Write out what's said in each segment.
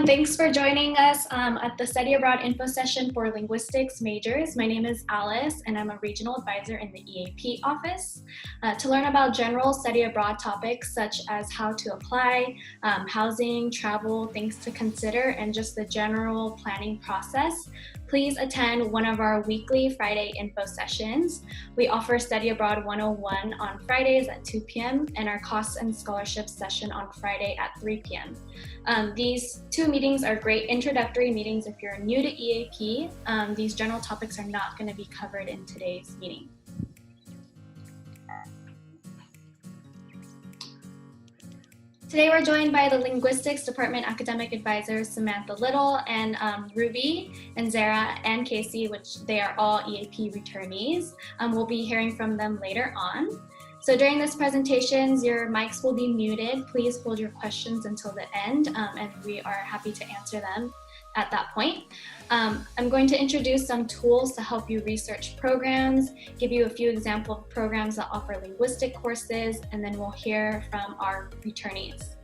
everyone. Thanks for joining us at the Study Abroad info session for linguistics majors. My name is Alice, and I'm a regional advisor in the EAP office. To learn about general study abroad topics such as how to apply, housing, travel, things to consider, and just the general planning process, please attend one of our weekly Friday info sessions. We offer Study Abroad 101 on Fridays at 2 p.m. and our costs and scholarships session on Friday at 3 p.m. These two meetings are great introductory meetings if you're new to EAP. These general topics are not going to be covered in today's meeting. Today we're joined by the Linguistics Department Academic Advisors Samantha Little and Ruby and Zara and Casey, which they are all EAP returnees. We'll be hearing from them later on. So during this presentation, your mics will be muted. Please hold your questions until the end, and we are happy to answer them at that point. I'm going to introduce some tools to help you research programs, give you a few example of programs that offer linguistic courses, and then we'll hear from our returnees.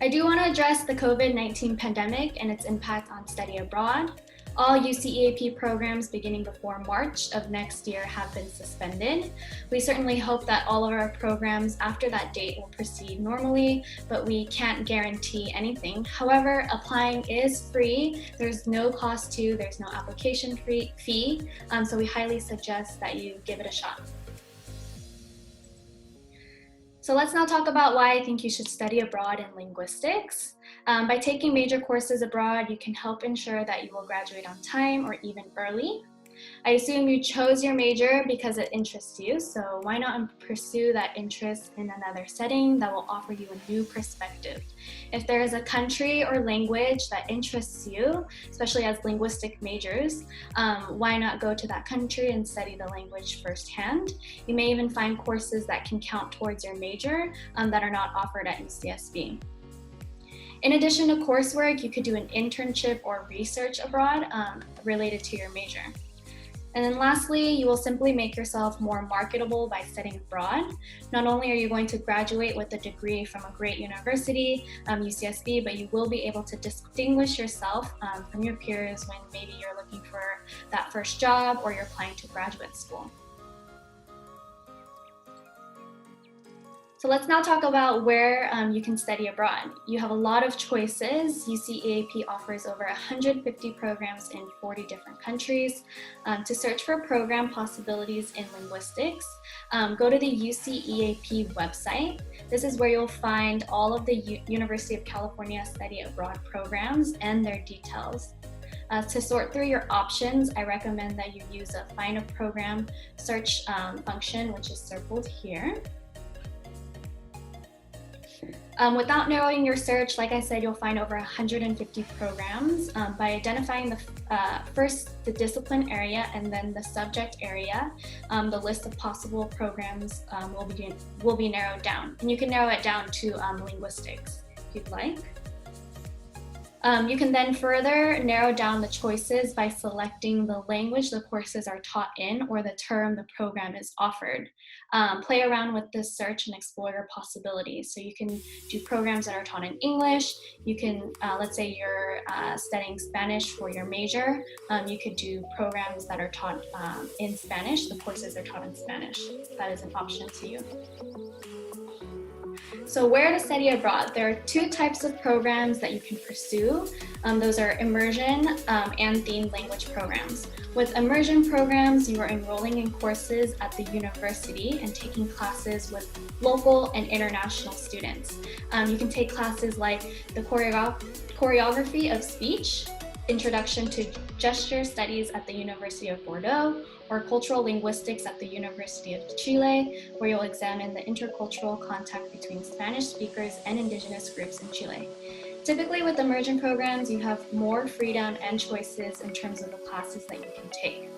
I do want to address the COVID-19 pandemic and its impact on study abroad. All UCEAP programs beginning before March of next year have been suspended. We certainly hope that all of our programs after that date will proceed normally, but we can't guarantee anything. However, applying is free. There's no cost to, there's no application fee, so we highly suggest that you give it a shot. So let's now talk about why I think you should study abroad in linguistics. By taking major courses abroad, you can help ensure that you will graduate on time or even early. I assume you chose your major because it interests you, so why not pursue that interest in another setting that will offer you a new perspective? If there is a country or language that interests you, especially as linguistic majors, why not go to that country and study the language firsthand? You may even find courses that can count towards your major that are not offered at UCSB. In addition to coursework, you could do an internship or research abroad related to your major. And then lastly, you will simply make yourself more marketable by studying abroad. Not only are you going to graduate with a degree from a great university, UCSB, but you will be able to distinguish yourself from your peers when maybe you're looking for that first job or you're applying to graduate school. So let's now talk about where you can study abroad. You have a lot of choices. UCEAP offers over 150 programs in 40 different countries. To search for program possibilities in linguistics, go to the UCEAP website. This is where you'll find all of the University of California study abroad programs and their details. To sort through your options, I recommend that you use a Find a Program search function, which is circled here. Without narrowing your search, like I said, you'll find over 150 programs. By identifying first the discipline area and then the subject area, the list of possible programs will be narrowed down. And you can narrow it down to linguistics if you'd like. You can then further narrow down the choices by selecting the language the courses are taught in or the term the program is offered. Play around with this search and explore your possibilities. So you can do programs that are taught in English. You can, let's say you're studying Spanish for your major. You could do programs that are taught in Spanish. The courses are taught in Spanish. That is an option to you. So where to study abroad? There are two types of programs that you can pursue. Those are immersion and themed language programs. With immersion programs, you are enrolling in courses at the university and taking classes with local and international students. You can take classes like the choreography of speech, Introduction to Gesture Studies at the University of Bordeaux, or Cultural Linguistics at the University of Chile, where you'll examine the intercultural contact between Spanish speakers and indigenous groups in Chile. Typically with immersion programs, you have more freedom and choices in terms of the classes that you can take.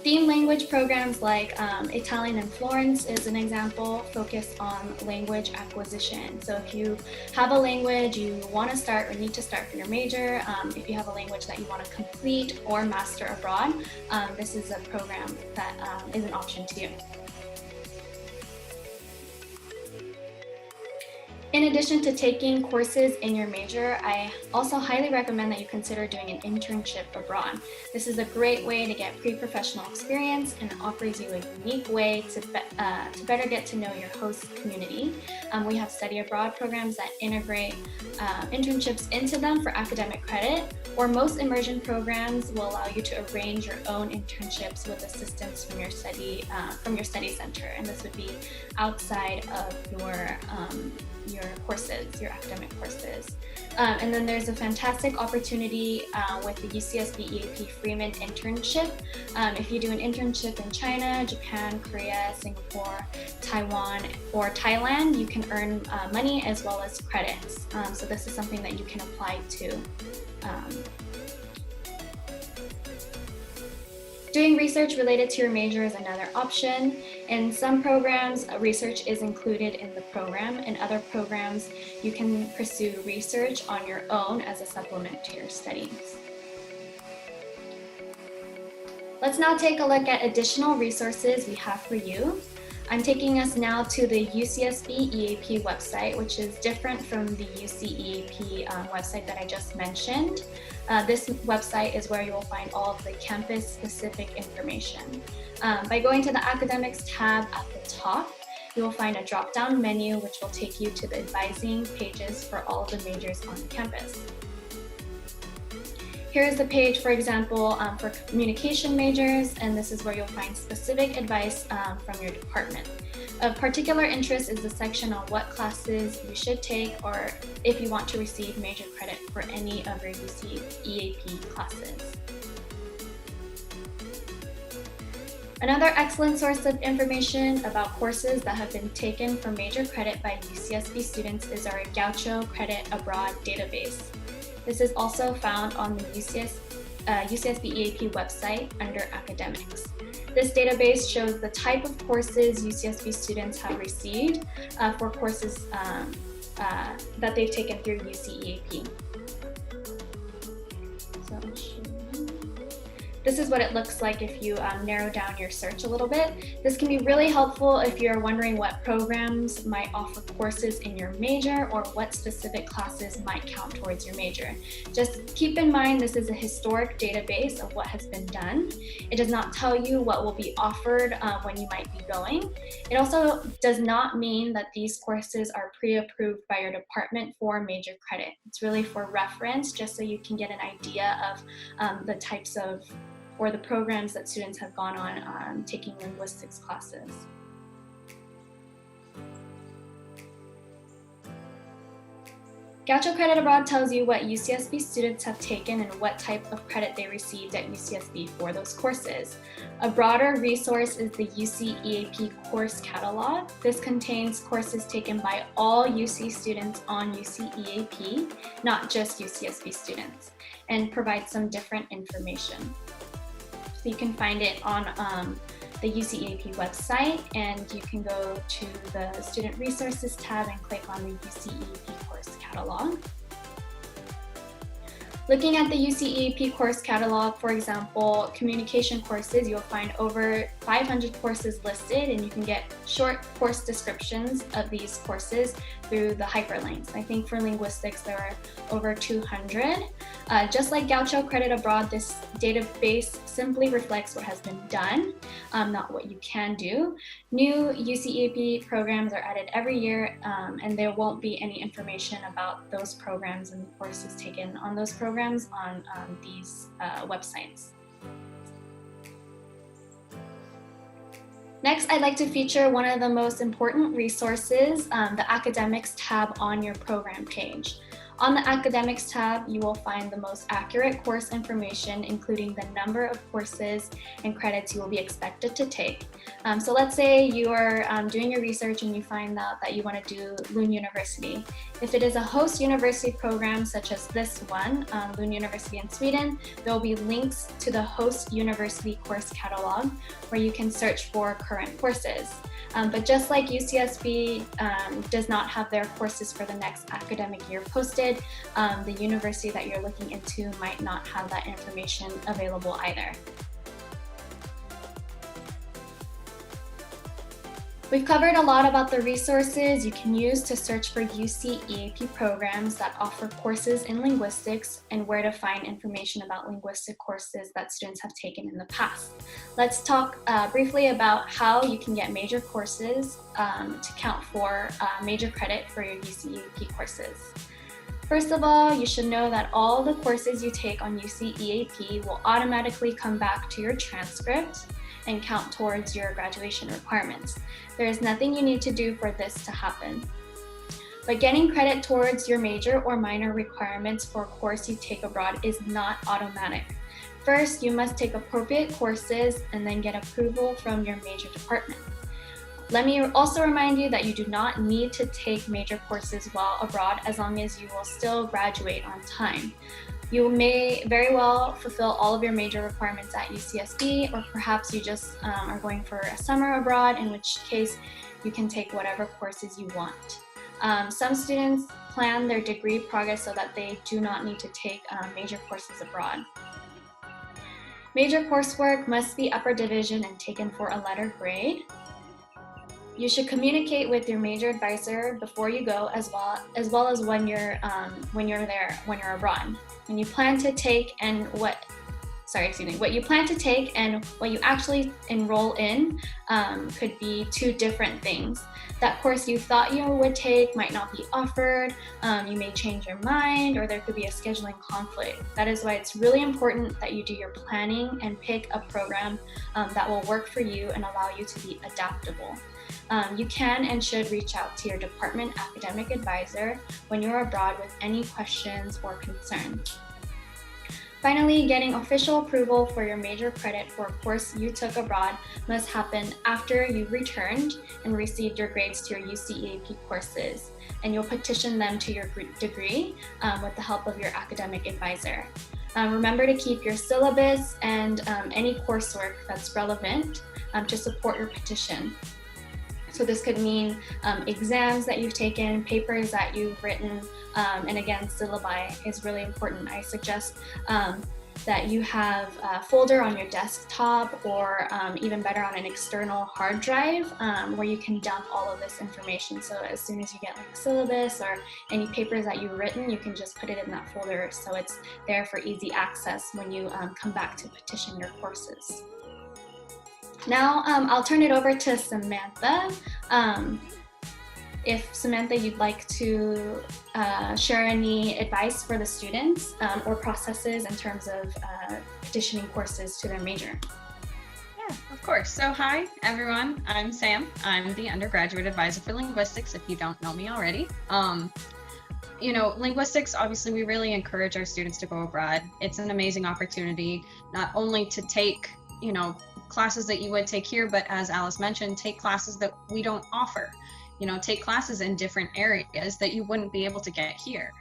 Theme language programs like Italian in Florence is an example, focused on language acquisition. So if you have a language you want to start or need to start for your major, if you have a language that you want to complete or master abroad, this is a program that is an option to you. In addition to taking courses in your major, I also highly recommend that you consider doing an internship abroad. This is a great way to get pre-professional experience and offers you a unique way to better get to know your host community. We have study abroad programs that integrate internships into them for academic credit, or most immersion programs will allow you to arrange your own internships with assistance from your study center, and this would be outside of your courses, your academic courses. And then there's a fantastic opportunity with the UCSB EAP Freeman internship. If you do an internship in China, Japan, Korea, Singapore, Taiwan, or Thailand, you can earn money as well as credits. So this is something that you can apply to. Doing research related to your major is another option. In some programs, research is included in the program. In other programs, you can pursue research on your own as a supplement to your studies. Let's now take a look at additional resources we have for you. I'm taking us now to the UCSB EAP website, which is different from the UCEAP website that I just mentioned. This website is where you will find all of the campus-specific information. By going to the Academics tab at the top, you will find a drop-down menu which will take you to the advising pages for all of the majors on campus. Here is the page, for example, for communication majors, and this is where you'll find specific advice from your department. Of particular interest is the section on what classes you should take, or if you want to receive major credit for any of your UCEAP classes. Another excellent source of information about courses that have been taken for major credit by UCSB students is our Guacho Credit Abroad database. This is also found on the UCSB EAP website under Academics. This database shows the type of courses UCSB students have received for courses that they've taken through UCEAP. This is what it looks like if you narrow down your search a little bit. This can be really helpful if you're wondering what programs might offer courses in your major or what specific classes might count towards your major. Just keep in mind this is a historic database of what has been done. It does not tell you what will be offered when you might be going. It also does not mean that these courses are pre-approved by your department for major credit. It's really for reference, just so you can get an idea of the types of or the programs that students have gone on taking linguistics classes. Guacho Credit Abroad tells you what UCSB students have taken and what type of credit they received at UCSB for those courses. A broader resource is the UCEAP course catalog. This contains courses taken by all UC students on UCEAP, not just UCSB students, and provides some different information. So you can find it on the UCEAP website, and you can go to the Student Resources tab and click on the UCEAP course catalog. Looking at the UCEAP course catalog, for example, communication courses, you'll find over 500 courses listed, and you can get short course descriptions of these courses through the hyperlinks. I think for linguistics, there are over 200. Just like Guacho Credit Abroad, this database simply reflects what has been done, not what you can do. New UCEAP programs are added every year, and there won't be any information about those programs and courses taken on those programs on these websites. Next, I'd like to feature one of the most important resources, the Academics tab on your program page. On the Academics tab, you will find the most accurate course information, including the number of courses and credits you will be expected to take. So let's say you are doing your research and you find out that you want to do Lund University. If it is a host university program such as this one, Lund University in Sweden, there will be links to the host university course catalog where you can search for current courses. But just like UCSB does not have their courses for the next academic year posted, the university that you're looking into might not have that information available either. We've covered a lot about the resources you can use to search for UC EAP programs that offer courses in linguistics and where to find information about linguistic courses that students have taken in the past. Let's talk briefly about how you can get major courses to count for major credit for your UC EAP courses. First of all, you should know that all the courses you take on UC EAP will automatically come back to your transcript and count towards your graduation requirements. There is nothing you need to do for this to happen. But getting credit towards your major or minor requirements for a course you take abroad is not automatic. First, you must take appropriate courses and then get approval from your major department. Let me also remind you that you do not need to take major courses while abroad as long as you will still graduate on time. You may very well fulfill all of your major requirements at UCSB, or perhaps you just are going for a summer abroad, in which case you can take whatever courses you want. Some students plan their degree progress so that they do not need to take major courses abroad. Major coursework must be upper division and taken for a letter grade. You should communicate with your major advisor before you go, as well as when you're abroad. When you plan to take and what you plan to take and what you actually enroll in could be two different things. That course you thought you would take might not be offered, you may change your mind, or there could be a scheduling conflict. That is why it's really important that you do your planning and pick a program that will work for you and allow you to be adaptable. You can and should reach out to your department academic advisor when you're abroad with any questions or concerns. Finally, getting official approval for your major credit for a course you took abroad must happen after you've returned and received your grades to your UC EAP courses, and you'll petition them to your degree with the help of your academic advisor. Remember to keep your syllabus and any coursework that's relevant to support your petition. So this could mean exams that you've taken, papers that you've written, and again, syllabi is really important. I suggest that you have a folder on your desktop, or even better on an external hard drive where you can dump all of this information. So as soon as you get like a syllabus or any papers that you've written, you can just put it in that folder so it's there for easy access when you come back to petition your courses. Now I'll turn it over to Samantha. If Samantha, you'd like to share any advice for the students or processes in terms of petitioning courses to their major. Yeah, of course. So hi, everyone. I'm Sam. I'm the undergraduate advisor for linguistics, if you don't know me already. Linguistics, obviously, we really encourage our students to go abroad. It's an amazing opportunity, not only to take, classes that you would take here, but as Alice mentioned, take classes that we don't offer. Take classes in different areas that you wouldn't be able to get here.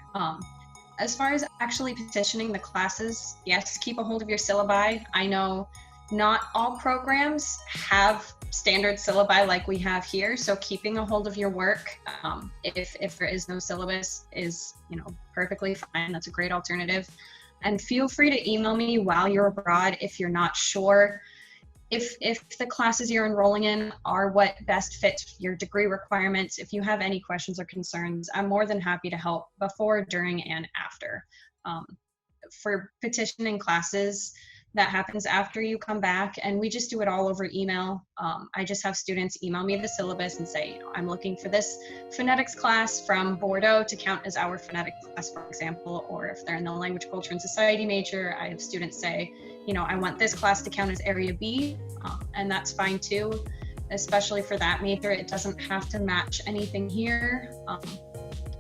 As far as actually petitioning the classes, yes, keep a hold of your syllabi. I know not all programs have standard syllabi like we have here, so keeping a hold of your work, if there is no syllabus, is perfectly fine. That's a great alternative. And feel free to email me while you're abroad if you're not sure if the classes you're enrolling in are what best fit your degree requirements. If you have any questions or concerns, I'm more than happy to help before, during, and after. For petitioning classes, that happens after you come back, and we just do it all over email. I just have students email me the syllabus and say, I'm looking for this phonetics class from Bordeaux to count as our phonetic class, for example. Or if they're in the language, culture, and society major, I have students say, I want this class to count as area B, and that's fine too. Especially for that major, it doesn't have to match anything here,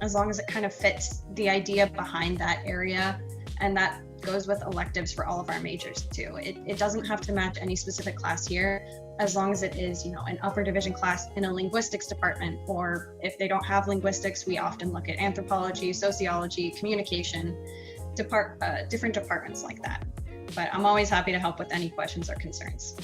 as long as it kind of fits the idea behind that area. And that goes with electives for all of our majors too. It doesn't have to match any specific class here, as long as it is, an upper division class in a linguistics department, or if they don't have linguistics, we often look at anthropology, sociology, communication, different departments like that. But I'm always happy to help with any questions or concerns.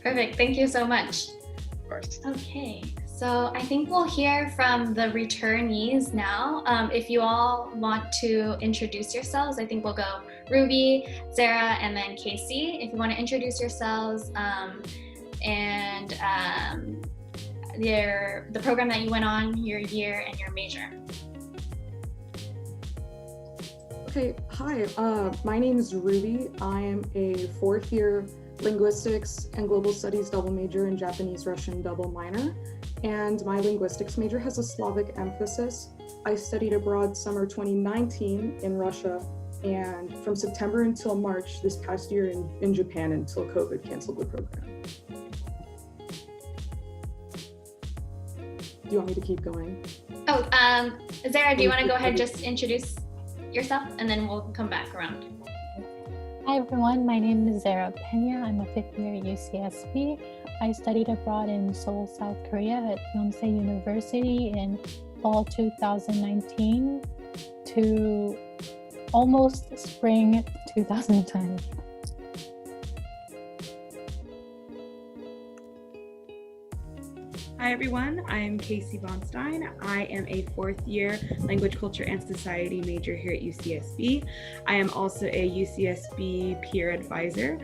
Perfect, thank you so much. Of course. Okay. So I think we'll hear from the returnees now. If you all want to introduce yourselves, I think we'll go Ruby, Sarah, and then Casey. If you want to introduce yourselves and the program that you went on, your year, and your major. Okay, hi, my name is Ruby. I am a fourth year Linguistics and Global Studies double major and Japanese Russian double minor, and my linguistics major has a Slavic emphasis. I studied abroad summer 2019 in Russia, and from September until March this past year in Japan until COVID canceled the program. Do you want me to keep going? Oh, Zara, do you want to go ahead and just introduce yourself, and then we'll come back around. Hi everyone, my name is Zara Pena. I'm a fifth year at UCSB. I studied abroad in Seoul, South Korea at Yonsei University in fall 2019 to almost spring 2010. Hi everyone, I'm Casey Vonstein. I am a fourth year Language, Culture, and Society major here at UCSB. I am also a UCSB peer advisor,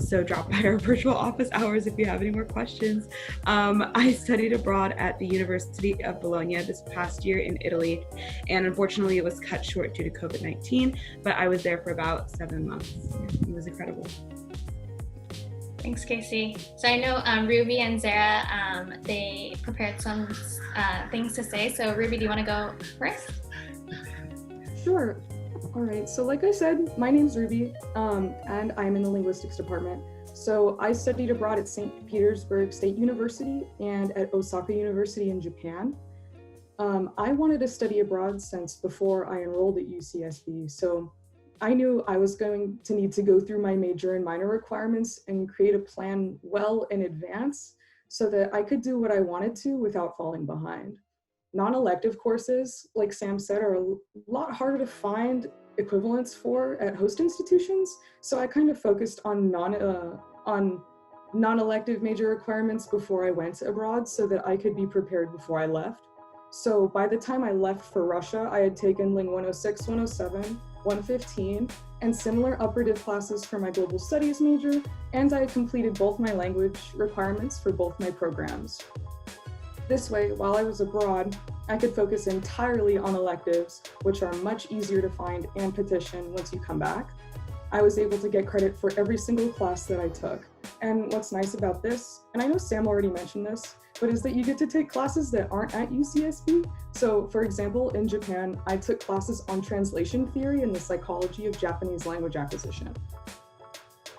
so drop by our virtual office hours if you have any more questions. I studied abroad at the University of Bologna this past year in Italy, and unfortunately it was cut short due to COVID-19, but I was there for about 7 months. It was incredible. Thanks, Casey. So I know Ruby and Zara, they prepared some things to say. So Ruby, do you want to go first? Sure. All right. So like I said, my name's Ruby, and I'm in the linguistics department. So I studied abroad at St. Petersburg State University and at Osaka University in Japan. I wanted to study abroad since before I enrolled at UCSB. So I knew I was going to need to go through my major and minor requirements and create a plan well in advance so that I could do what I wanted to without falling behind. Non-elective courses, like Sam said, are a lot harder to find equivalents for at host institutions. So I kind of focused on non-elective major requirements before I went abroad so that I could be prepared before I left. So by the time I left for Russia, I had taken Ling 106, 107, 115, and similar upper div classes for my global studies major, and I had completed both my language requirements for both my programs. This way, while I was abroad, I could focus entirely on electives, which are much easier to find and petition once you come back. I was able to get credit for every single class that I took. And what's nice about this, and I know Sam already mentioned this, but is that you get to take classes that aren't at UCSB. So for example, in Japan, I took classes on translation theory and the psychology of Japanese language acquisition.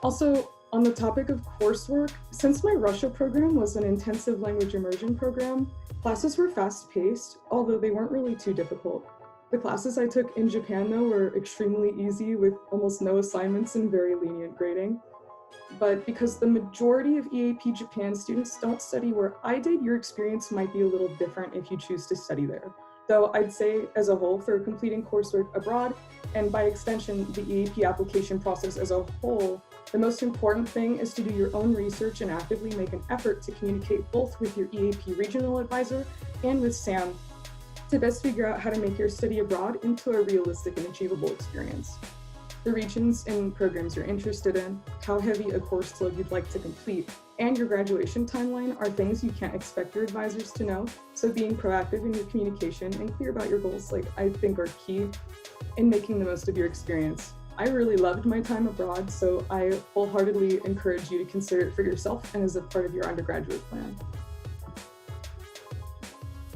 Also, on the topic of coursework, since my Russia program was an intensive language immersion program, classes were fast-paced, although they weren't really too difficult. The classes I took in Japan, though, were extremely easy with almost no assignments and very lenient grading. But because the majority of EAP Japan students don't study where I did, your experience might be a little different if you choose to study there. Though I'd say as a whole for completing coursework abroad, and by extension, the EAP application process as a whole, the most important thing is to do your own research and actively make an effort to communicate both with your EAP regional advisor and with Sam to best figure out how to make your study abroad into a realistic and achievable experience. The regions and programs you're interested in, how heavy a course load you'd like to complete, and your graduation timeline are things you can't expect your advisors to know. So being proactive in your communication and clear about your goals, I think are key in making the most of your experience. I really loved my time abroad, so I wholeheartedly encourage you to consider it for yourself and as a part of your undergraduate plan.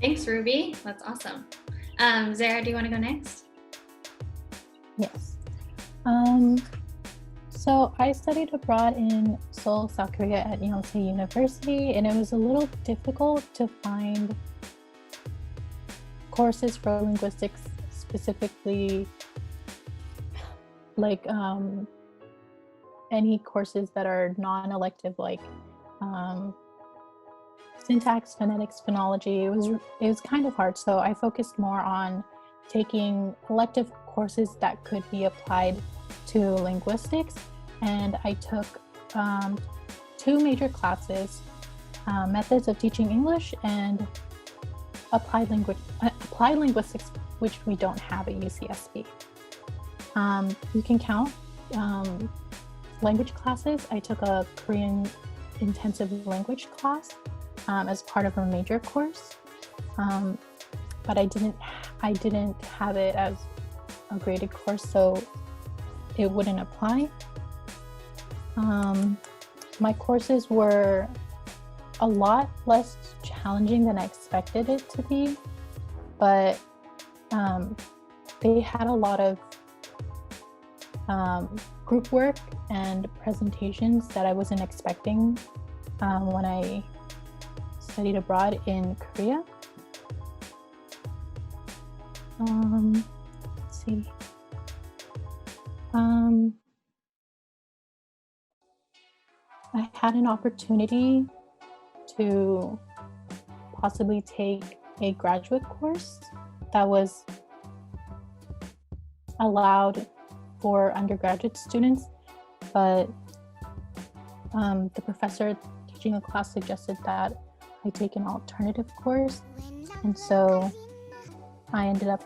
Thanks, Ruby. That's awesome. Zara, do you want to go next? Yes. So I studied abroad in Seoul, South Korea at Yonsei University, and it was a little difficult to find courses for linguistics, specifically any courses that are non-elective, like syntax, phonetics, phonology. It was kind of hard, so I focused more on taking elective courses that could be applied to linguistics, and I took 2 major classes, methods of teaching English and applied linguistics, which we don't have at UCSB. You can count language classes. I took a Korean intensive language class, as part of a major course, but I didn't have it as a graded course, so it wouldn't apply. My courses were a lot less challenging than I expected it to be, but they had a lot of group work and presentations that I wasn't expecting when I studied abroad in Korea. Let's see. I had an opportunity to possibly take a graduate course that was allowed for undergraduate students, but the professor teaching a class suggested that I take an alternative course, and so I ended up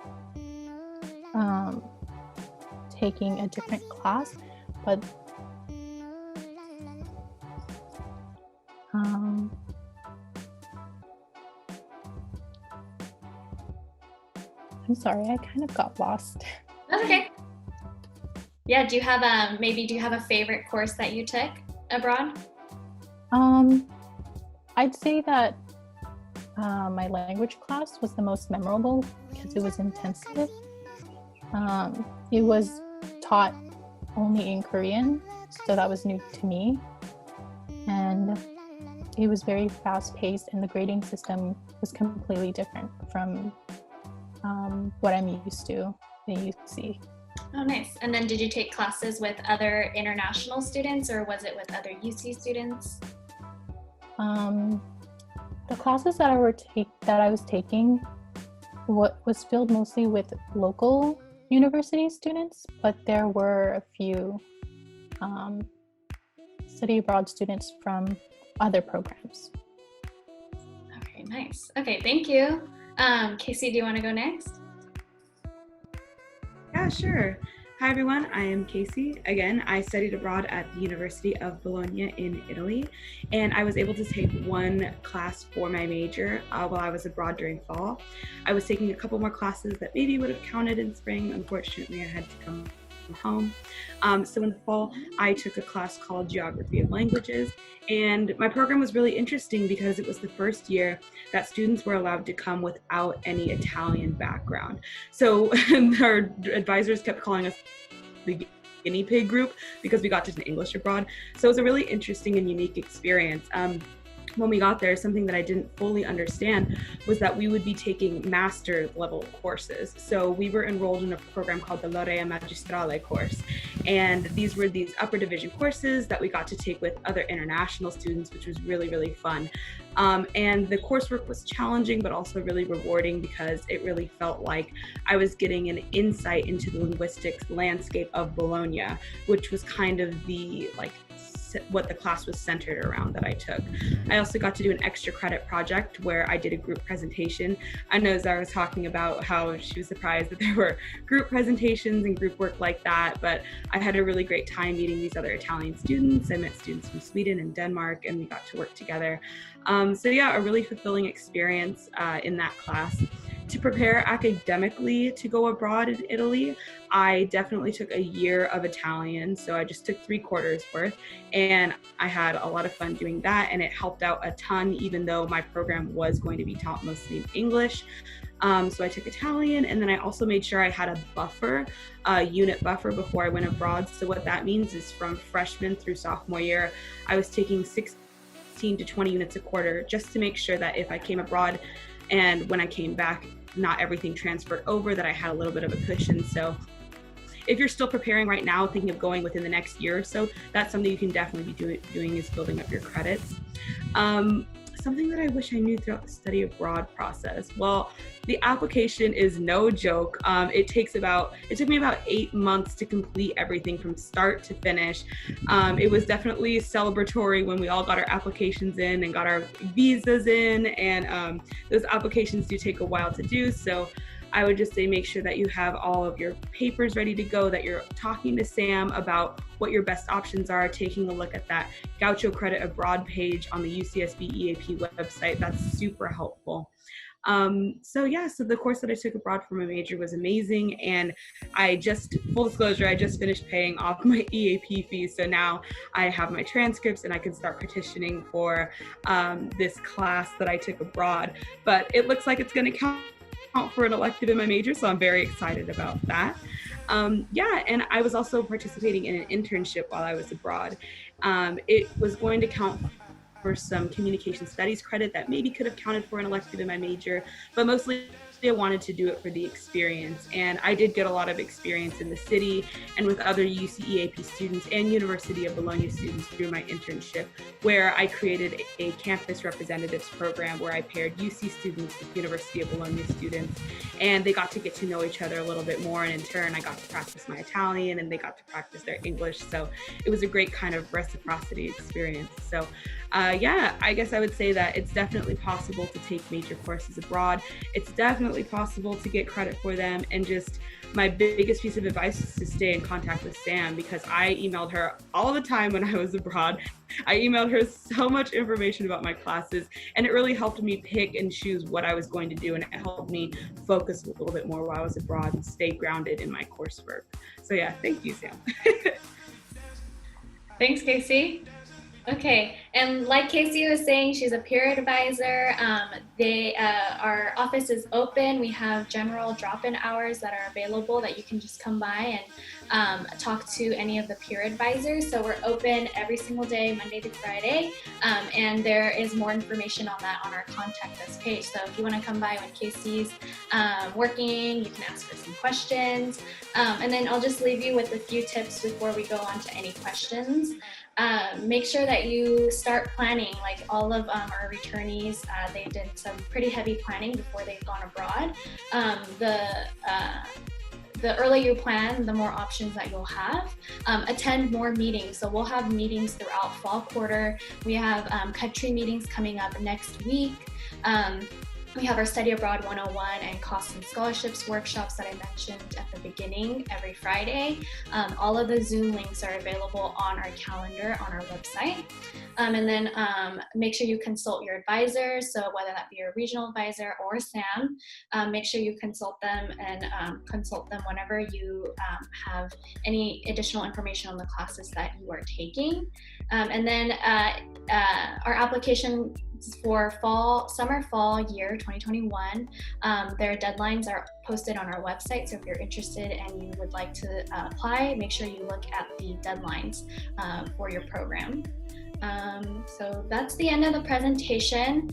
taking a different class, but I'm sorry, I kind of got lost. That's okay. Yeah, do you have a favorite course that you took abroad? I'd say that my language class was the most memorable because it was intensive. It was taught only in Korean, so that was new to me. And it was very fast-paced, and the grading system was completely different from what I'm used to in UC. Oh, nice. And then did you take classes with other international students, or was it with other UC students? The classes that I was taking was filled mostly with local university students, but there were a few study abroad students from other programs. Okay, nice. Okay, thank you. Casey, do you want to go next? Yeah, sure. Hi everyone, I am Casey. Again, I studied abroad at the University of Bologna in Italy, and I was able to take one class for my major while I was abroad during fall. I was taking a couple more classes that maybe would have counted in spring. Unfortunately, I had to come home. So in the fall, I took a class called Geography of Languages, and my program was really interesting because it was the first year that students were allowed to come without any Italian background. So our advisors kept calling us the guinea pig group because we got to English abroad. So it was a really interesting and unique experience. When we got there, something that I didn't fully understand was that we would be taking master level courses. So we were enrolled in a program called the Laurea Magistrale course. And these were these upper division courses that we got to take with other international students, which was really, really fun. And the coursework was challenging, but also really rewarding because it really felt like I was getting an insight into the linguistics landscape of Bologna, which was kind of the what the class was centered around that I took. I also got to do an extra credit project where I did a group presentation. I know Zara was talking about how she was surprised that there were group presentations and group work like that, but I had a really great time meeting these other Italian students. I met students from Sweden and Denmark, and we got to work together. So yeah, a really fulfilling experience in that class. To prepare academically to go abroad in Italy, I definitely took a year of Italian. So I just took 3 quarters worth, and I had a lot of fun doing that, and it helped out a ton, even though my program was going to be taught mostly in English. So I took Italian, and then I also made sure I had a unit buffer before I went abroad. So what that means is from freshman through sophomore year, I was taking 16 to 20 units a quarter just to make sure that if I came abroad and when I came back, not everything transferred over, that I had a little bit of a cushion. So if you're still preparing right now, thinking of going within the next year or so, that's something you can definitely be doing is building up your credits. Something that I wish I knew throughout the study abroad process. Well, the application is no joke. It took me about 8 months to complete everything from start to finish. It was definitely celebratory when we all got our applications in and got our visas in, and those applications do take a while to do. So I would just say make sure that you have all of your papers ready to go, that you're talking to Sam about what your best options are, taking a look at that Guacho Credit Abroad page on the UCSB EAP website. That's super helpful. So the course that I took abroad for my major was amazing, and full disclosure, I just finished paying off my EAP fees, so now I have my transcripts and I can start petitioning for this class that I took abroad. But it looks like it's going to count for an elective in my major, so I'm very excited about that. And I was also participating in an internship while I was abroad. It was going to count for some communication studies credit that maybe could have counted for an elective in my major, but mostly I wanted to do it for the experience. And I did get a lot of experience in the city and with other UCEAP students and University of Bologna students through my internship, where I created a campus representatives program where I paired UC students with University of Bologna students, and they got to get to know each other a little bit more. And in turn, I got to practice my Italian and they got to practice their English. So it was a great kind of reciprocity experience. So I guess I would say that it's definitely possible to take major courses abroad. It's definitely possible to get credit for them. And just my biggest piece of advice is to stay in contact with Sam, because I emailed her all the time when I was abroad. I emailed her so much information about my classes, and it really helped me pick and choose what I was going to do, and it helped me focus a little bit more while I was abroad and stay grounded in my coursework. So thank you, Sam. Thanks, Casey. Okay, and like Casey was saying, she's a peer advisor. Our office is open. We have general drop-in hours that are available that you can just come by and talk to any of the peer advisors. So we're open every single day, Monday to Friday, and there is more information on that on our contact us page. So if you want to come by when Casey's working, you can ask her some questions. And then I'll just leave you with a few tips before we go on to any questions. Make sure that you start planning. Like all of our returnees, they did some pretty heavy planning before they've gone abroad. The earlier you plan, the more options that you'll have. Attend more meetings. So we'll have meetings throughout fall quarter. We have country meetings coming up next week. We have our Study Abroad 101 and Costs and Scholarships workshops that I mentioned at the beginning every Friday. All of the Zoom links are available on our calendar on our website. And then make sure you consult your advisors. So whether that be your regional advisor or Sam, make sure you consult them and consult them whenever you have any additional information on the classes that you are taking. And then our application for summer fall year 2021, their deadlines are posted on our website. So if you're interested and you would like to apply, make sure you look at the deadlines for your program. So that's the end of the presentation.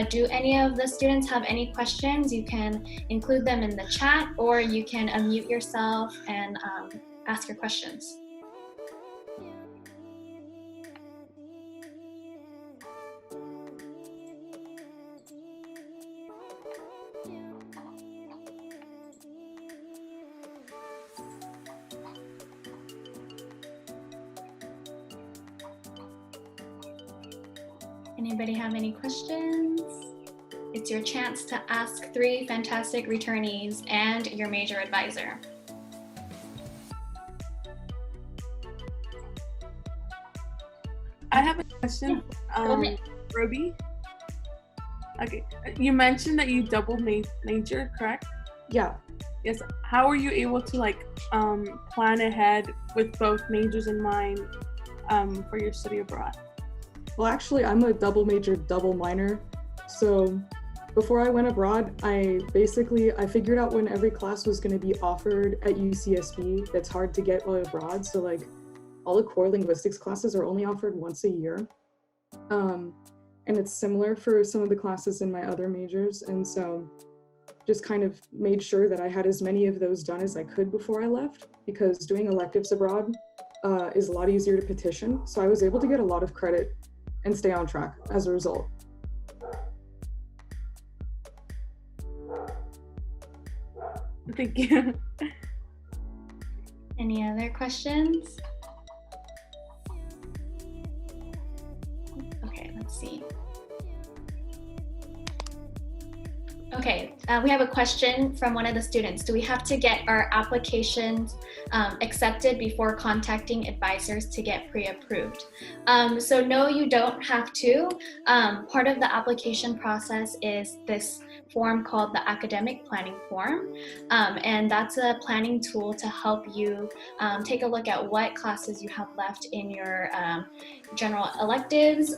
Do any of the students have any questions? You can include them in the chat, or you can unmute yourself and ask your questions. Anybody have any questions? It's your chance to ask 3 fantastic returnees and your major advisor. I have a question, Ruby. Okay, you mentioned that you double major, correct? Yeah. Yes. How are you able to plan ahead with both majors in mind for your study abroad? Well, actually, I'm a double major, double minor. So before I went abroad, I figured out when every class was going to be offered at UCSB. That's hard to get while abroad. So all the core linguistics classes are only offered once a year. And it's similar for some of the classes in my other majors. And so just kind of made sure that I had as many of those done as I could before I left, because doing electives abroad is a lot easier to petition. So I was able to get a lot of credit and stay on track as a result. Thank you. Any other questions? Okay, let's see. Okay, we have a question from one of the students. Do we have to get our applications accepted before contacting advisors to get pre-approved? So no, you don't have to. Part of the application process is this form called the academic planning form. And that's a planning tool to help you take a look at what classes you have left in your general electives,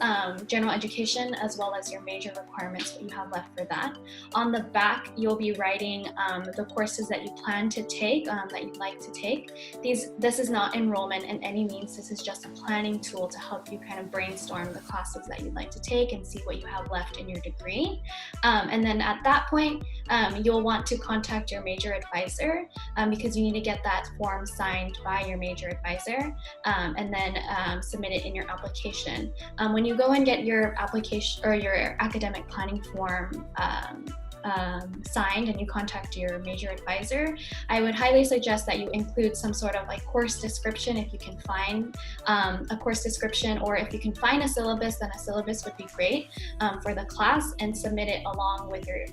general education, as well as your major requirements, what you have left for that. On the back, you'll be writing the courses that you plan to take, that you'd like to take. This is not enrollment in any means. This is just a planning tool to help you kind of brainstorm the classes that you'd like to take and see what you have left in your degree. And then at that point, you'll want to contact your major advisor because you need to get that form signed by your major advisor and then submit it in your application. When you go and get your application or your academic planning form signed and you contact your major advisor, I would highly suggest that you include some sort of like course description if you can find a course description, or if you can find a syllabus, then a syllabus would be great for the class, and submit it along with your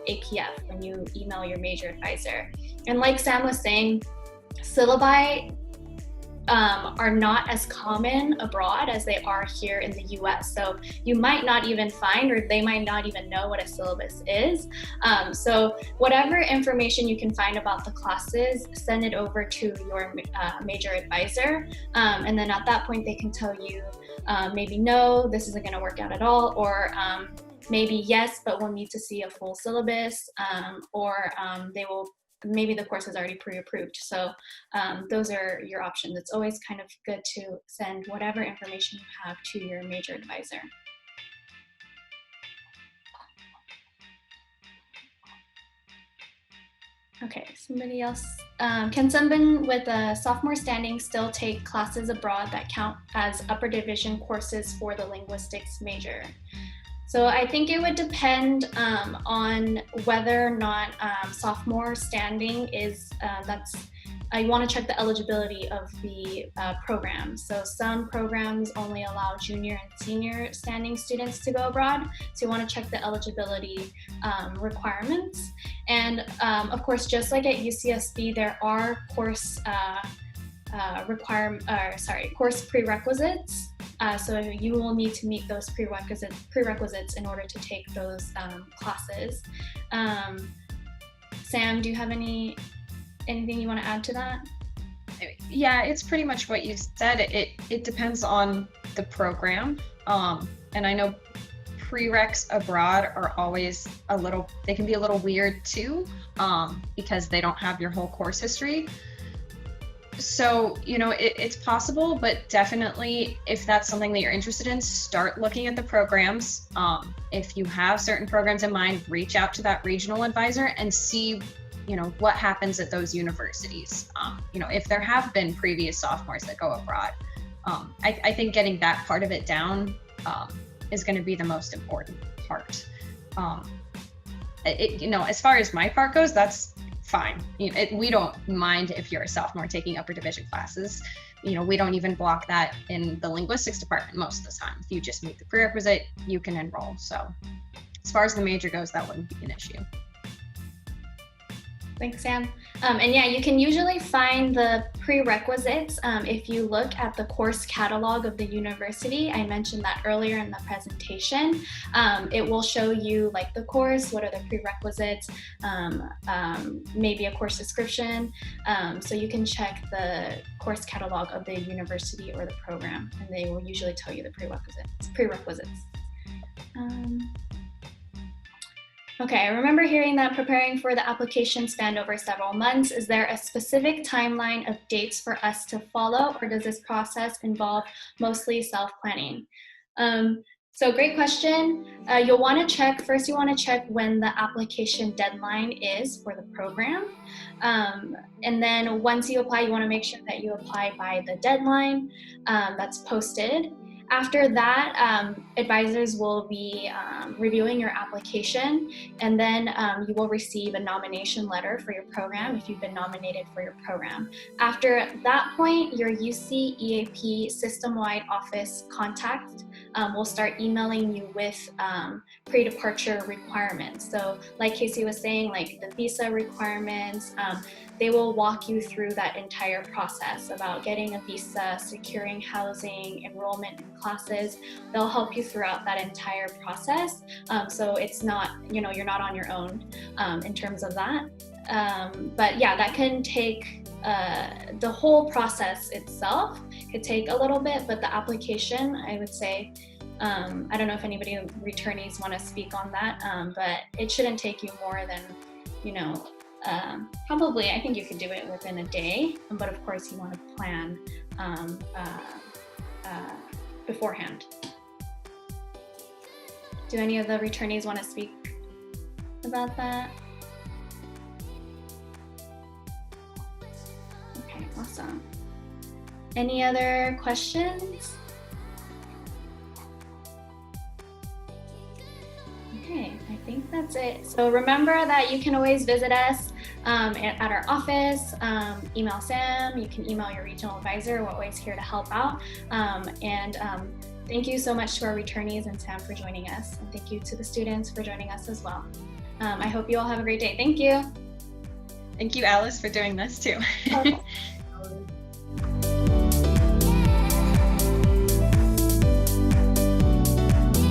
APF when you email your major advisor. And like Sam was saying, syllabi are not as common abroad as they are here in the US. So you might not even find, or they might not even know what a syllabus is. So whatever information you can find about the classes, send it over to your major advisor. And then at that point, they can tell you maybe no, this isn't gonna work out at all, or maybe yes, but we'll need to see a full syllabus, or maybe the course is already pre-approved. So those are your options. It's always kind of good to send whatever information you have to your major advisor. Okay, somebody else. Can someone with a sophomore standing still take classes abroad that count as upper division courses for the linguistics major? So I think it would depend on whether or not sophomore standing is, I want to check the eligibility of the program. So some programs only allow junior and senior standing students to go abroad. So you want to check the eligibility requirements. And of course, just like at UCSB, there are course prerequisites. So you will need to meet those prerequisites in order to take those classes. Sam, do you have anything you want to add to that? Yeah, it's pretty much what you said. It depends on the program. And I know prereqs abroad are always they can be a little weird too, because they don't have your whole course history. So, it's possible, but definitely if that's something that you're interested in, start looking at the programs. If you have certain programs in mind, reach out to that regional advisor and see, what happens at those universities. If there have been previous sophomores that go abroad, I think getting that part of it down is going to be the most important part. As far as my part goes, that's fine. We don't mind if you're a sophomore taking upper division classes. We don't even block that in the linguistics department most of the time. If you just meet the prerequisite, you can enroll. So as far as the major goes, that wouldn't be an issue. Thanks, Sam. And yeah, you can usually find the prerequisites if you look at the course catalog of the university. I mentioned that earlier in the presentation. It will show you like the course, what are the prerequisites, maybe a course description. So you can check the course catalog of the university or the program, and they will usually tell you the prerequisites. Okay, I remember hearing that preparing for the application spanned over several months. Is there a specific timeline of dates for us to follow, or does this process involve mostly self-planning? So great question. You want to check when the application deadline is for the program. And then once you apply, you want to make sure that you apply by the deadline that's posted. After that, advisors will be reviewing your application, and then you will receive a nomination letter for your program if you've been nominated for your program. After that point, your UC EAP system-wide office contact will start emailing you with pre-departure requirements. So like Casey was saying, like the visa requirements, they will walk you through that entire process about getting a visa, securing housing, enrollment in classes. They'll help you throughout that entire process. So it's not, you're not on your own in terms of that. But yeah, that can take, the whole process itself could take a little bit, but the application, I would say, I don't know if anybody returnees want to speak on that, but it shouldn't take you more than, probably, I think you could do it within a day, but of course you want to plan beforehand. Do any of the returnees want to speak about that? Okay, awesome. Any other questions? Okay, I think that's it. So remember that you can always visit us at our office, email Sam, you can email your regional advisor. We're always here to help out. Thank you so much to our returnees and Sam for joining us. And thank you to the students for joining us as well. I hope you all have a great day. Thank you. Thank you, Alice, for doing this too. Okay.